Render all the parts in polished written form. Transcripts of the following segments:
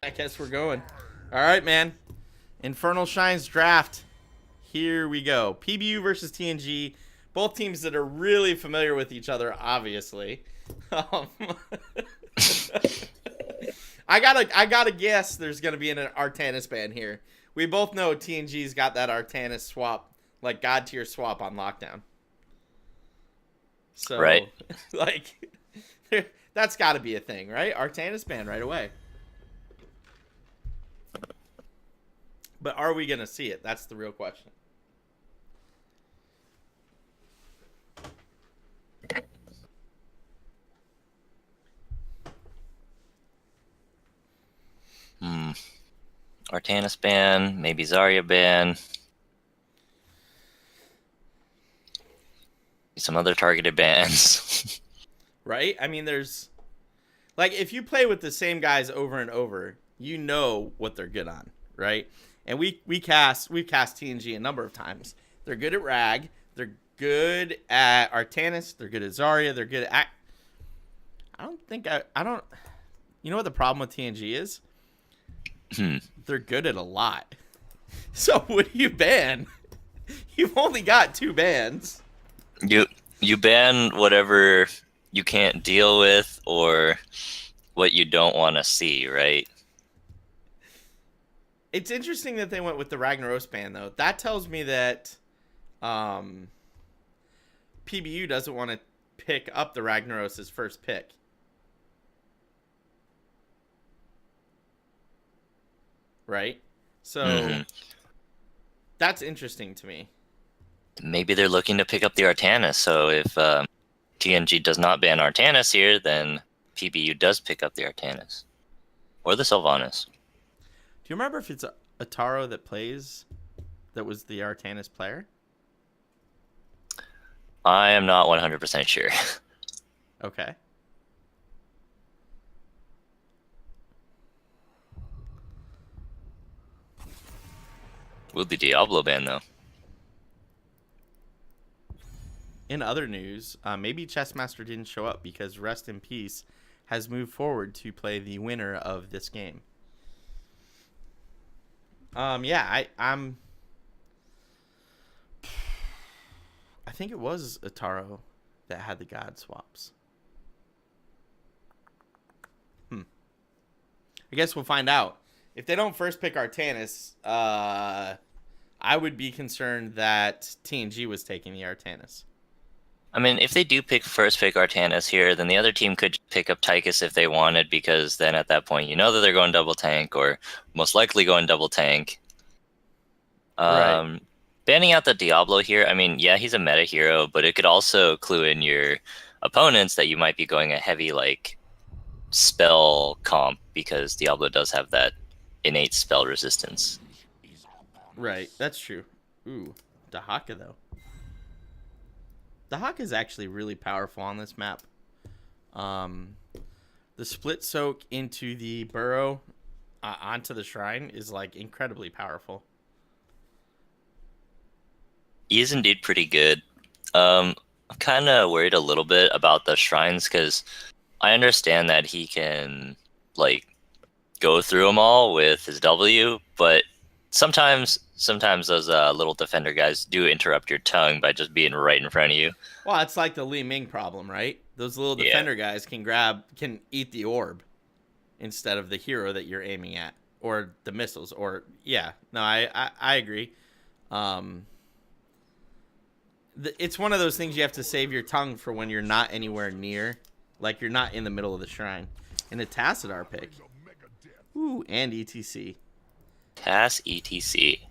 I guess we're going. All right, man. Infernal Shrines draft. Here we go. PBU versus TNG. Both teams that are really familiar with each other, obviously. Um, I gotta guess there's gonna be an Artanis ban here. We both know TNG's got that Artanis swap, like God tier swap on lockdown. So, Right. like, that's got to be a thing, right? Artanis ban right away. But are we gonna see it? That's the real question. Artanis ban, maybe Zarya ban. Some other targeted bans. Right? I mean, there's like if you play with the same guys over and over, you know what they're good on, right? And we've cast TNG a number of times. They're good at Rag. They're good at Artanis. They're good at Zarya. They're good at. I don't. You know what the problem with TNG is? They're good at a lot. So what do you ban? You've only got 2 bans. You ban whatever you can't deal with or what you don't want to see, right? It's interesting that they went with the Ragnaros ban, though. That tells me that PBU doesn't want to pick up the Ragnaros as first pick. Right? So that's interesting to me. Maybe they're looking to pick up the Artanis, so if TNG does not ban Artanis here, then PBU does pick up the Artanis. Or the Sylvanas. Do you remember if it's Ataro that was the Artanis player? I am not 100% sure. Okay. Will the Diablo ban, though? In other news, maybe Chessmaster didn't show up because Rest in Peace has moved forward to play the winner of this game. Yeah, I think it was Ataro that had the God swaps. I guess we'll find out. If they don't first pick Artanis, I would be concerned that TNG was taking the Artanis. I mean, if they do first pick Artanis here, then the other team could pick up Tychus if they wanted, because then at that point you know that they're going double tank, or most likely going double tank. Right. Banning out the Diablo here, I mean, yeah, he's a meta hero, but it could also clue in your opponents that you might be going a heavy, like, spell comp, because Diablo does have that innate spell resistance. Right, that's true. Ooh, Dahaka, though. Dahaka is actually really powerful on this map. The split soak into the burrow onto the shrine is, like, incredibly powerful. He is indeed pretty good. I'm kind of worried a little bit about the shrines, because I understand that he can, like, go through them all with his W, but sometimes those little defender guys do interrupt your tongue by just being right in front of you. Well, it's like the Li Ming problem, right? Those little defender guys can eat the orb instead of the hero that you're aiming at, or the missiles, or yeah. No, I agree. It's one of those things you have to save your tongue for when you're not anywhere near, like you're not in the middle of the shrine. And a Tassadar pick. Ooh, and ETC. TAS ETC.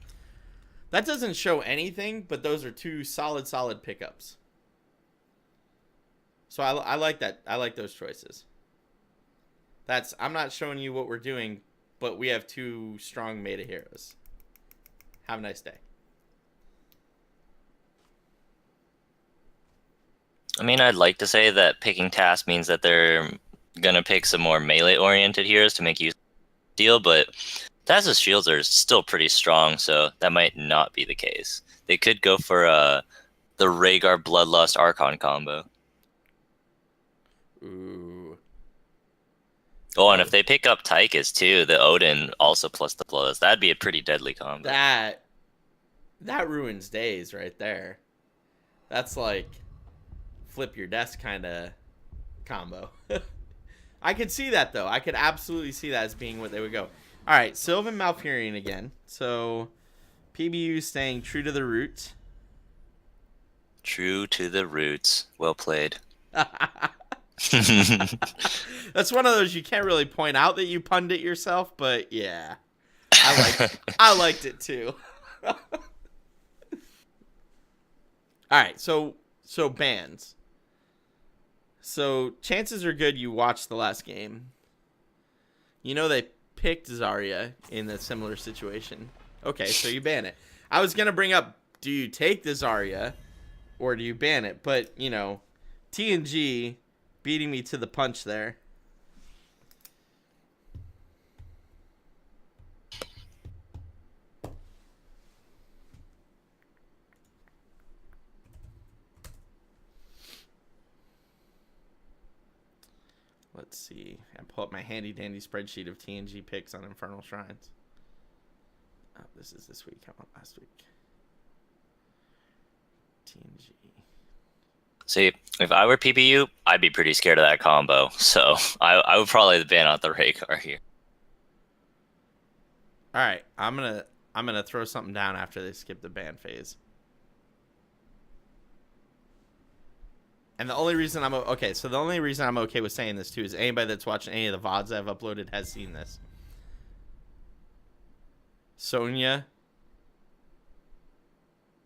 That doesn't show anything, but those are 2 solid pickups. So I like that. I like those choices. I'm not showing you what we're doing, but we have 2 strong meta heroes. Have a nice day. I mean, I'd like to say that picking TAS means that they're gonna pick some more melee-oriented heroes to make use of the deal, but TAS's shields are still pretty strong, so that might not be the case. They could go for the Rhaegar Bloodlust Archon combo. Ooh. Oh, and if they pick up Tychus too, the Odin also plus the blows, that'd be a pretty deadly combo. That ruins days right there. That's like flip your desk kind of combo. I could see that though. I could absolutely see that as being what they would go. All right, Sylvan Malfurion again. So PBU staying true to the roots. True to the roots. Well played. That's one of those you can't really point out that you pundit yourself, but yeah, I liked it too. All right, so bans. So chances are good you watched the last game. You know they picked Zarya in a similar situation. Okay, so you ban it. I was gonna bring up, do you take the Zarya or do you ban it? But you know, TNG beating me to the punch there. Let's see. I pull up my handy dandy spreadsheet of TNG picks on Infernal Shrines. Oh, this is this week. How about last week? TNG. See, if I were PBU, I'd be pretty scared of that combo. So I would probably ban out the Rhaegar here. All right, I'm gonna throw something down after they skip the ban phase. And the only reason I'm okay, so the only reason I'm okay with saying this too is anybody that's watching any of the VODs I've uploaded has seen this. Sonya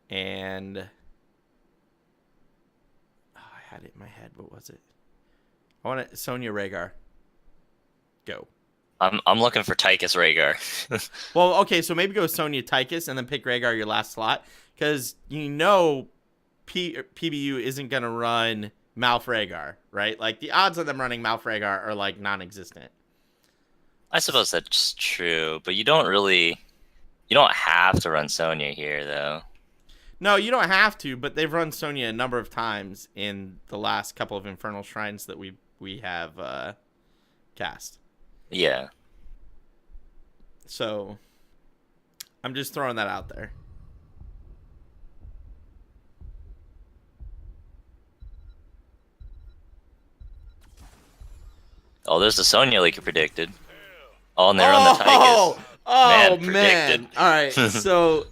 and I had it in my head. What was it? I want it. Sonya Rhaegar. Go. I'm looking for Tychus Rhaegar. Well, okay, so maybe go Sonya Tychus and then pick Rhaegar your last slot, because you know PBU isn't gonna run Malf Rhaegar, right? Like the odds of them running Malf Rhaegar are like non-existent. I suppose that's true, but you don't have to run Sonya here though. No, you don't have to, but they've run Sonya a number of times in the last couple of Infernal Shrines that we have cast. Yeah. So I'm just throwing that out there. Oh, there's the Sonya like you predicted. Oh, and they're on the Tychus. Oh, Man, man. All right, so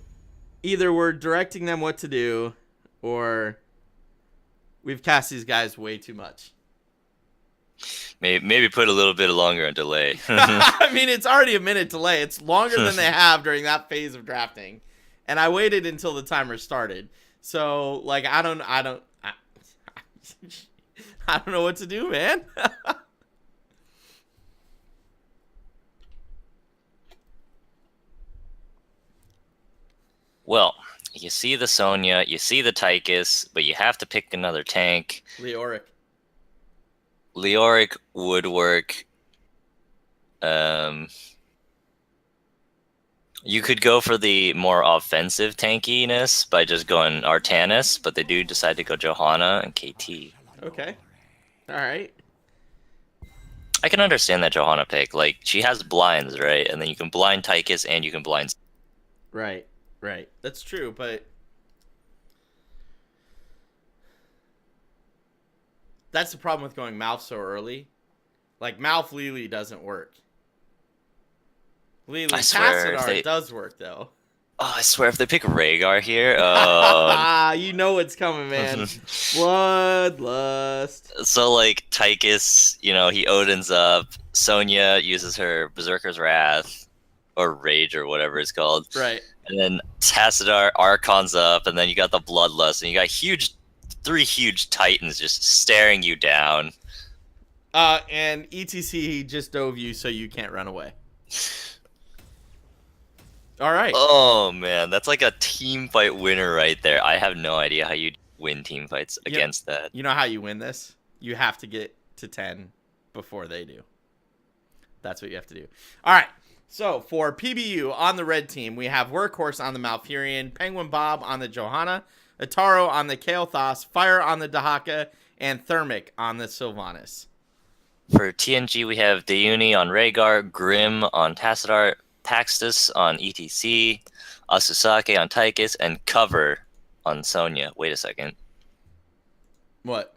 either we're directing them what to do, or we've cast these guys way too much. Maybe put a little bit longer on delay. I mean, it's already a minute delay. It's longer than they have during that phase of drafting, and I waited until the timer started. So, like, I don't know what to do, man. Well, you see the Sonya, you see the Tychus, but you have to pick another tank. Leoric would work. You could go for the more offensive tankiness by just going Artanis, but they do decide to go Johanna and KT. Okay. All right. I can understand that Johanna pick. Like, she has blinds, right? And then you can blind Tychus and you can blind... Right. That's true, but that's the problem with going Malf so early. Like, Malf Lily doesn't work. Lily Tassadar does work, though. Oh, I swear, if they pick Rhaegar here... you know what's coming, man. Bloodlust. So, like, Tychus, you know, he Odin's up. Sonya uses her Berserker's Wrath. Or Rage, or whatever it's called. Right. And then Tassadar, Archon's up, and then you got the Bloodlust, and you got three huge Titans just staring you down. And ETC just dove you so you can't run away. All right. Oh, man, that's like a team fight winner right there. I have no idea how you win team fights against that. You know how you win this? You have to get to 10 before they do. That's what you have to do. All right. So, for PBU on the red team, we have Workhorse on the Malfurion, Penguin Bob on the Johanna, Ataro on the Kael'thas, Fire on the Dahaka, and Thermic on the Sylvanas. For TNG, we have Dayuni on Rhaegar, Grim on Tassadar, Taxtus on ETC, Asusake on Tychus, and Cover on Sonya. Wait a second. What?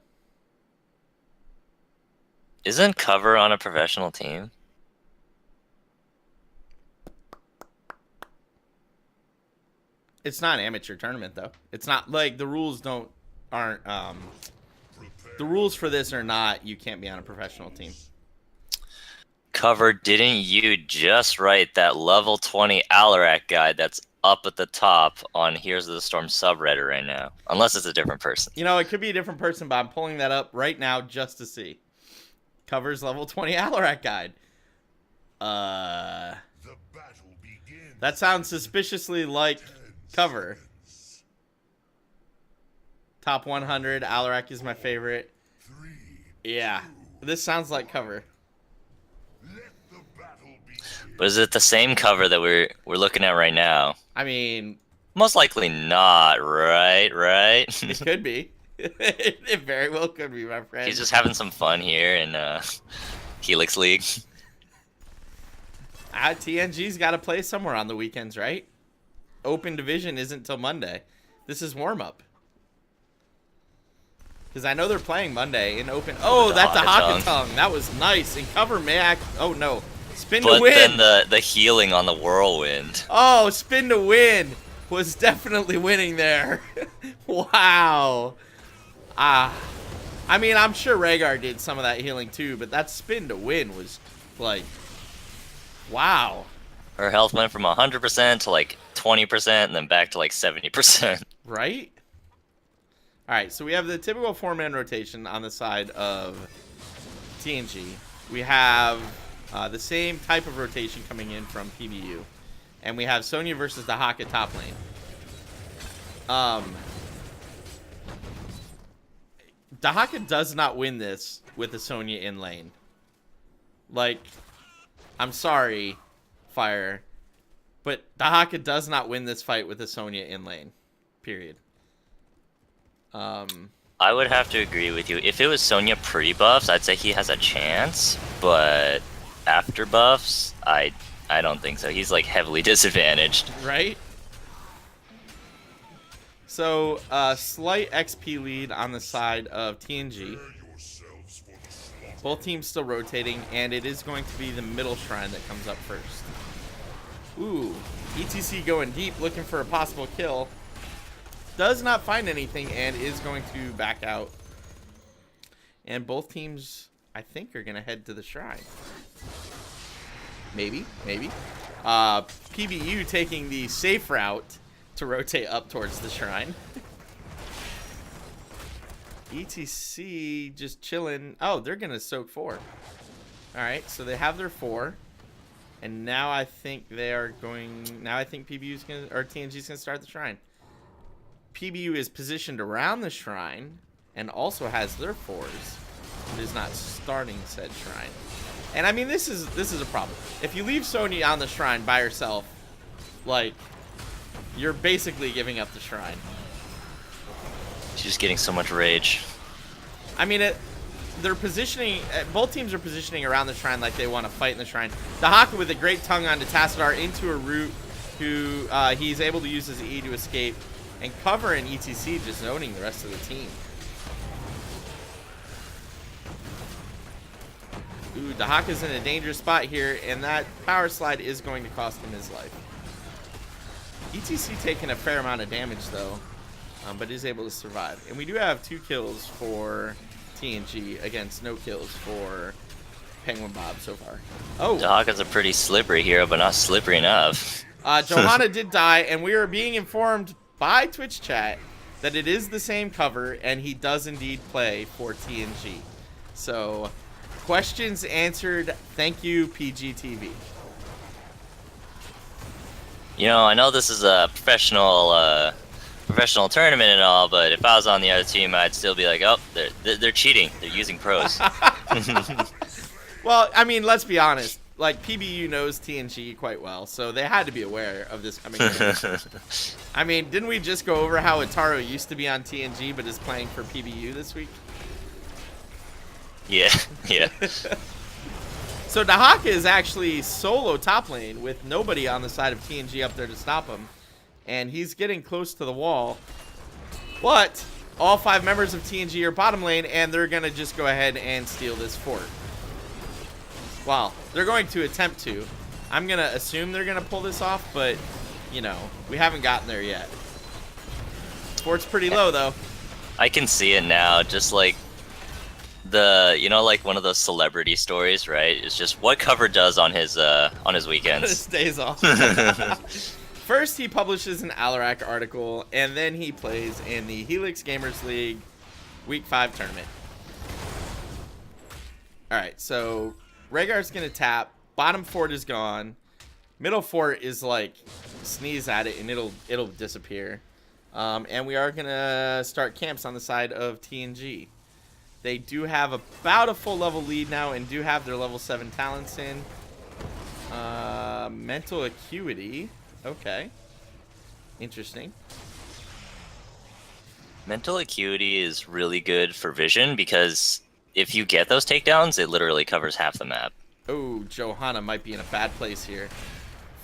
Isn't Cover on a professional team? It's not an amateur tournament though. It's not like the rules aren't the rules for this are not you can't be on a professional team. Cover, didn't you just write that level 20 Alarak guide that's up at the top on Heroes of the Storm subreddit right now? Unless it's a different person. You know, it could be a different person, but I'm pulling that up right now just to see. Covers level 20 Alarak guide. That sounds suspiciously like Cover. Top 100. Alarak is my favorite. Yeah, this sounds like Cover. But is it the same Cover that we're looking at right now? I mean, most likely not, right? It could be. It very well could be, my friend. He's just having some fun here in Helix League. TNG's got to play somewhere on the weekends, right? Open division isn't till Monday. This is warm-up. Because I know they're playing Monday in open. Oh, that's a Hakatung. That was nice. And Cover may oh, no. Spin to win. But then the healing on the Whirlwind. Oh, spin to win was definitely winning there. Wow. I mean, I'm sure Rhaegar did some of that healing too, but that spin to win was like, wow. Her health went from 100% to like 20% and then back to like 70%. Right? All right, so we have the typical 4-man rotation on the side of TNG. We have the same type of rotation coming in from PBU. And we have Sonya versus the Hawk at top lane. Dahaka does not win this with the Sonya in lane. Like, I'm sorry, Fire, but Dahaka does not win this fight with the Sonya in lane. Period. I would have to agree with you. If it was Sonya pre-buffs, I'd say he has a chance, but after buffs, I don't think so. He's like heavily disadvantaged. Right? So, slight XP lead on the side of TNG. Both teams still rotating, and it is going to be the middle shrine that comes up first. Ooh, ETC going deep, looking for a possible kill. Does not find anything, and is going to back out. And both teams, I think, are going to head to the shrine. Maybe. PBU taking the safe route to rotate up towards the shrine. ETC just chilling. Oh, they're going to soak 4. All right, so they have their 4. And now I think they are going... Now I think PBU's going to... Or TNG's going to start the shrine. PBU is positioned around the shrine and also has their 4s. It is not starting said shrine. And I mean, this is a problem. If you leave Sonya on the shrine by herself, like, you're basically giving up the shrine. She's getting so much rage. I mean, they're positioning, both teams are positioning around the shrine like they want to fight in the shrine. Dahaka with a great tongue onto Tassadar into a root, who he's able to use his E to escape, and Cover and ETC just owning the rest of the team. Ooh, Dahaka's in a dangerous spot here, and that power slide is going to cost him his life. ETC taking a fair amount of damage, though, but is able to survive. And we do have 2 kills for TNG against no kills for Penguin Bob so far. Oh, Dahaka's a pretty slippery hero, but not slippery enough. Johanna did die, and we are being informed by Twitch chat that it is the same Cover, and he does indeed play for TNG. So... questions answered. Thank you, PGTV. You know, I know this is a professional tournament and all, but if I was on the other team, I'd still be like, oh, they're cheating. They're using pros. Well, I mean, let's be honest. Like, PBU knows TNG quite well, so they had to be aware of this coming in. I mean, didn't we just go over how Ataro used to be on TNG but is playing for PBU this week? Yeah, yeah. So Dahaka is actually solo top lane with nobody on the side of TNG up there to stop him. And he's getting close to the wall. But all 5 members of TNG are bottom lane, and they're going to just go ahead and steal this fort. Well, they're going to attempt to. I'm going to assume they're going to pull this off, but, you know, we haven't gotten there yet. Fort's pretty low, though. I can see it now, just like the, you know, like one of those celebrity stories, right? It's just what Cover does on his weekends. His days off. First, he publishes an Alarak article, and then he plays in the Helix Gamers League Week 5 tournament. Alright, so Rhaegar's going to tap. Bottom fort is gone. Middle fort is like, sneeze at it, and it'll disappear. And we are going to start camps on the side of TNG. They do have about a full level lead now and do have their level 7 talents in. Mental Acuity. Okay. Interesting. Mental Acuity is really good for vision because if you get those takedowns, it literally covers half the map. Oh, Johanna might be in a bad place here.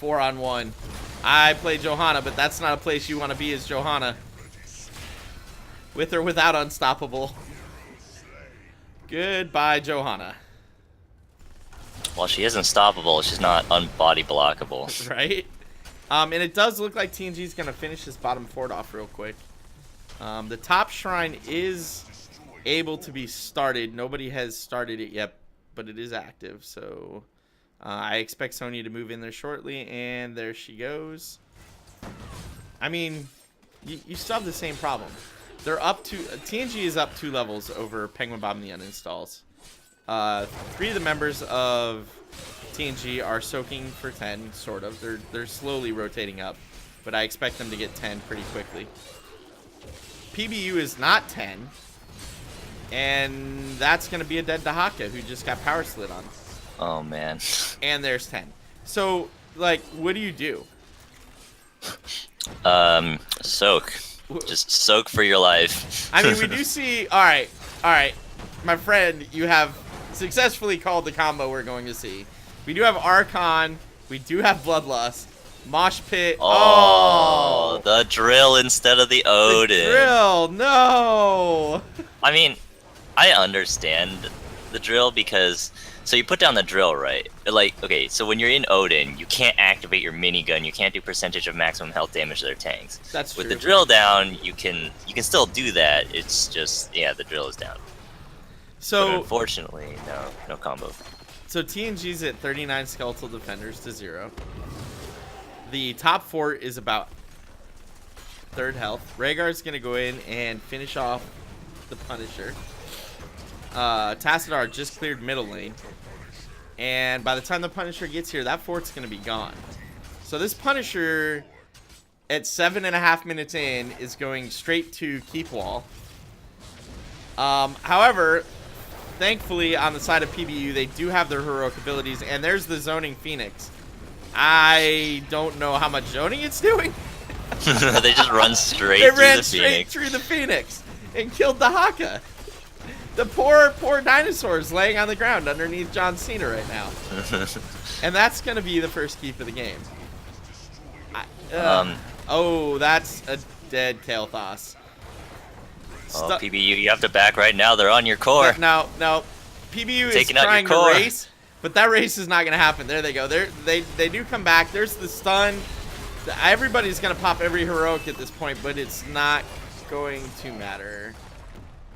4-on-1. I play Johanna, but that's not a place you want to be as Johanna. With or without Unstoppable. Goodbye, Johanna. Well, she is unstoppable. She's not unbody blockable. Right? And it does look like TNG's going to finish this bottom fort off real quick. The top shrine is able to be started. Nobody has started it yet, but it is active. So I expect Sonya to move in there shortly, and there she goes. I mean, you still have the same problem. They're up to TNG is up 2 levels over Penguin Bomb and the Uninstalls. 3 of the members of TNG are soaking for 10, sort of. They're slowly rotating up, but I expect them to get 10 pretty quickly. PBU is not 10, and that's going to be a dead Dahaka who just got power slid on. Oh, man. And there's 10. So, like, what do you do? Soak. Just soak for your life. I mean, we do see... All right. My friend, you have successfully called the combo we're going to see. We do have Archon. We do have Bloodlust. Mosh Pit. Oh, the drill instead of the Odin. The drill, no. I mean, I understand the drill because... So you put down the drill, right? Like, okay, so when you're in Odin, you can't activate your minigun. You can't do percentage of maximum health damage to their tanks. That's true. With the drill down, you can still do that. It's just, yeah, the drill is down. So but unfortunately, no combo. So TNG's at 39 skeletal defenders to 0. The top fort is about 3rd health. Rhaegar's gonna go in and finish off the Punisher. Tassadar just cleared middle lane. And by the time the Punisher gets here, that fort's going to be gone. So this Punisher, at 7.5 minutes in, is going straight to keep wall. However, thankfully, on the side of PBU, they do have their heroic abilities. And there's the zoning Phoenix. I don't know how much zoning it's doing. They just run straight They through ran the straight Phoenix. through the Phoenix and killed the Haka. The poor dinosaurs laying on the ground underneath John Cena right now. And that's going to be the first keep of the game. Oh, that's a dead Kael'thas. Oh, PBU, you have to back right now. They're on your core. No. PBU is Taking out trying your core. to race, but that race is not going to happen. There they go. They do come back. There's the stun. Everybody's going to pop every heroic at this point, but it's not going to matter.